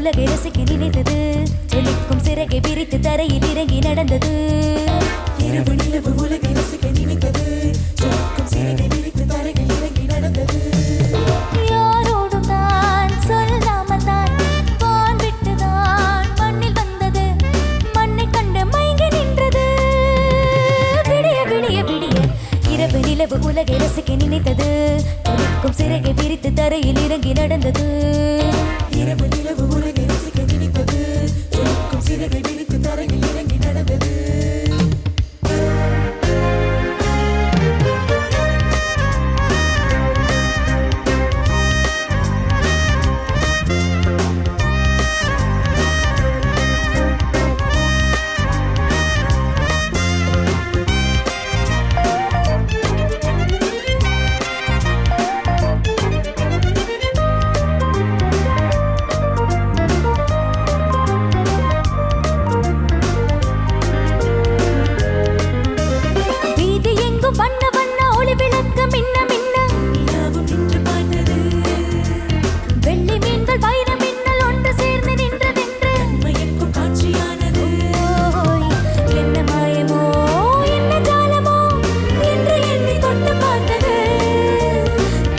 உலகை ரசிக்க நினைத்தது. ஜொலிக்கும் சிறகை விரித்து தரையில் இறங்கி நடந்தது. இரவு நிலவு உலகை ரசிக்க நினைத்தது. ஜொலிக்கும் சிறகை விரித்து தரையில் இறங்கி நடந்தது. யாரோடும் தான் சொல்லாமல் தான் வான் விட்டுதான் மண்ணில் வந்தது. மண்ணை கண்டு மயங்கி நின்றது. விடிய விடிய விடிய இரவு நிலவு உலகை ரசிக்க நினைத்தது. ஜொலிக்கும் சிறகை விரித்து தரையில் இறங்கி நடந்தது. இரவு நிலவு உலகை ரசிக்க நினைத்தது. ஜொலிக்கும் சிறகை விரித்து தரையில் இறங்கி நடந்தது. வண்ண வண்ண ஒளி விளக்க மின்ன மின்ன நிலாவும் நின்று பார்த்தது. வெள்ளி மீன்கள் வைர மின்னல் ஒன்று சேர்ந்து நின்றதென்று மயக்கும் காட்சியானது. என்ன மாயமோ என்ன ஜாலமோ என்று எண்ணி தொட்டு பார்த்தது.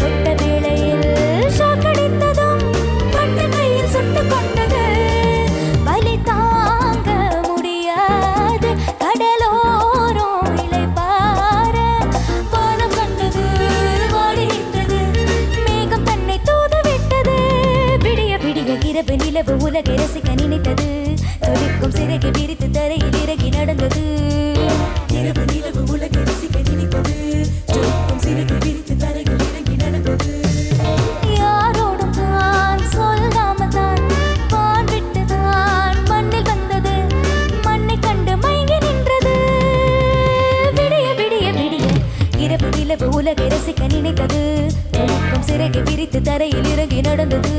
தொட்ட வேளையில் ஷாக்கடித்ததும் பட்ட கையில் சுட்டு கொண்டது. வலி தாங்க முடியாது கடலோரம் இளைப்பாற வானம் கண்டது வாடி நின்றது. மேகம் தன்னை தூது விட்டது. விடிய விடிய இரவு நிலவு உலகை ரசிக்க நினைத்தது. ஜொலிக்கும் சிறகை விரித்து தரையில் இறங்கி நடந்தது. இரவு நிலவு உலகை ரசிக்க நினைத்தது. ஜொலிக்கும் சிறகை விரித்து தரையில் இறங்கி நடந்தது. யாரோடும் தான் சொல்லாமல் தான் வான் விட்டுதான் மண்ணில் வந்தது. மண்ணை கண்டு மயங்கி நின்றது. விடிய விடிய விடிய இரவு நிலவு உலகை ரசிக்க நினைத்தது. ஜொலிக்கும் சிறகை விரித்து தரையில் இறங்கி நடந்தது.